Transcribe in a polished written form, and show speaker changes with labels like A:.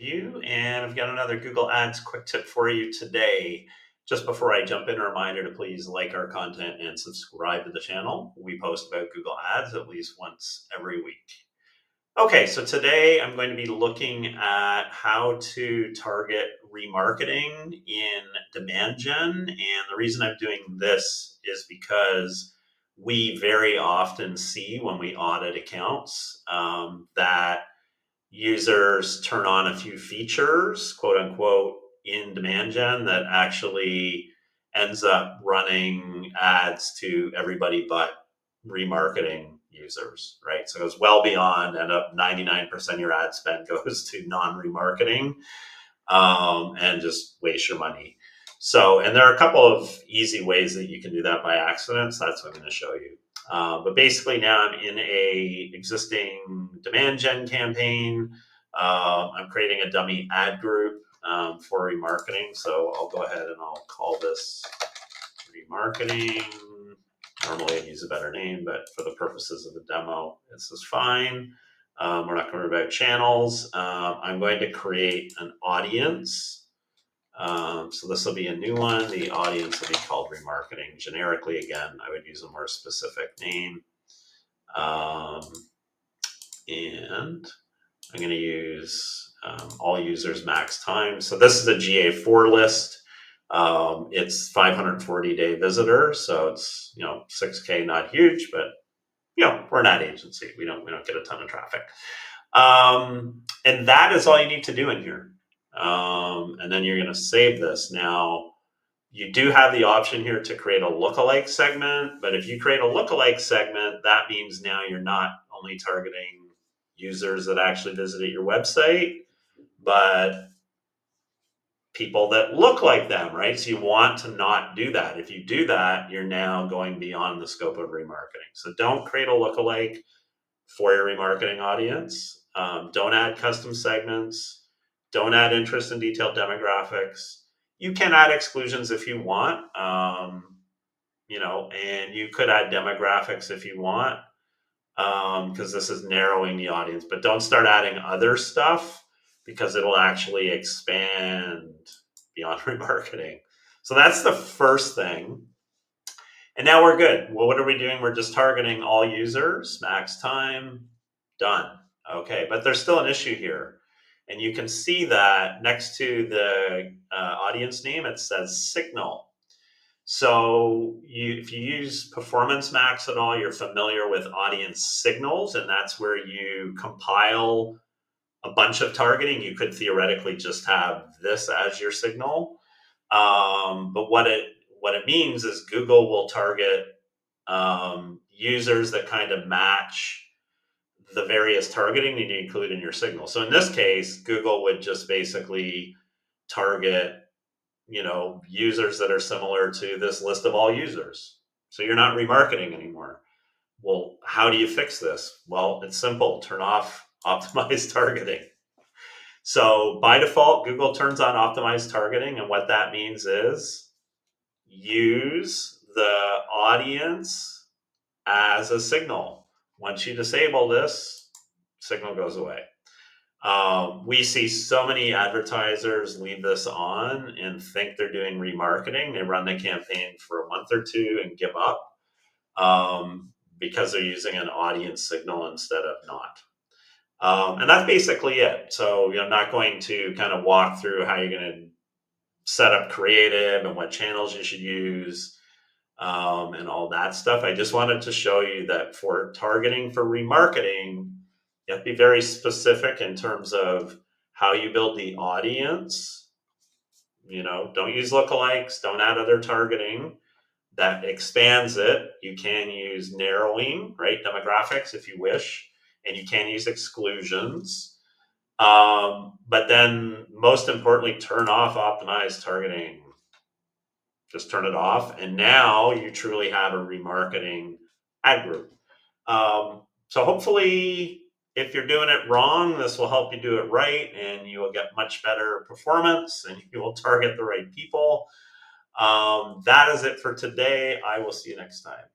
A: You and I've got another Google Ads quick tip for you today. Just before I jump in, a reminder to please like our content and subscribe to the channel. We post about Google Ads at least once every week. Okay, so today I'm going to be looking at how to target remarketing in demand gen. And the reason I'm doing this is because we very often see when we audit accounts that users turn on a few features, quote unquote, in demand gen that actually ends up running ads to everybody but remarketing users, right? So it goes well beyond, and up 99% of your ad spend goes to non-remarketing and just waste your money. So, and there are a couple of easy ways that you can do that by accident. So that's what I'm going to show you. But basically now I'm in a existing demand gen campaign. I'm creating a dummy ad group for remarketing. So I'll go ahead and I'll call this remarketing. Normally I'd use a better name, but for the purposes of the demo, this is fine. We're not going to worry about channels. I'm going to create an audience. So this will be a new one. The audience will be called remarketing. Generically, again, I would use a more specific name. And I'm going to use all users max time. So this is a GA4 list. It's 540-day visitors, so it's 6K, not huge, but we're an ad agency. We don't get a ton of traffic. And that is all you need to do in here. And then you're going to save this. Now, you do have the option here to create a lookalike segment, but if you create a lookalike segment, that means now you're not only targeting users that actually visited your website, but people that look like them, right? So you want to not do that. If you do that, you're now going beyond the scope of remarketing. So don't create a lookalike for your remarketing audience. Don't add custom segments. Don't add interest in detailed demographics. You can add exclusions if you want, and you could add demographics if you want, because this is narrowing the audience. But don't start adding other stuff because it'll actually expand beyond remarketing. So that's the first thing. And now we're good. Well, what are we doing? We're just targeting all users, max time, done. Okay, but there's still an issue here. And you can see that next to the audience name, it says signal. So if you use Performance Max at all, you're familiar with audience signals, and that's where you compile a bunch of targeting. You could theoretically just have this as your signal. But what it means is Google will target users that kind of match the various targeting that you include in your signal. So in this case, Google would just basically target users that are similar to this list of all users. So you're not remarketing anymore. Well, how do you fix this? Well, it's simple. Turn off optimized targeting. So by default, Google turns on optimized targeting. And what that means is use the audience as a signal. Once you disable this, signal goes away. We see so many advertisers leave this on and think they're doing remarketing. They run the campaign for a month or two and give up because they're using an audience signal instead of not. And that's basically it. So I'm not going to kind of walk through how you're going to set up creative and what channels you should use and all that stuff. I just wanted to show you that for targeting for remarketing, you have to be very specific in terms of how you build the audience. Don't use lookalikes, don't add other targeting. That expands it. You can use narrowing, right? Demographics if you wish, and you can use exclusions. But then most importantly, turn off optimized targeting. Just turn it off. And now you truly have a remarketing ad group. So hopefully, if you're doing it wrong, this will help you do it right, and you will get much better performance, and you will target the right people. That is it for today. I will see you next time.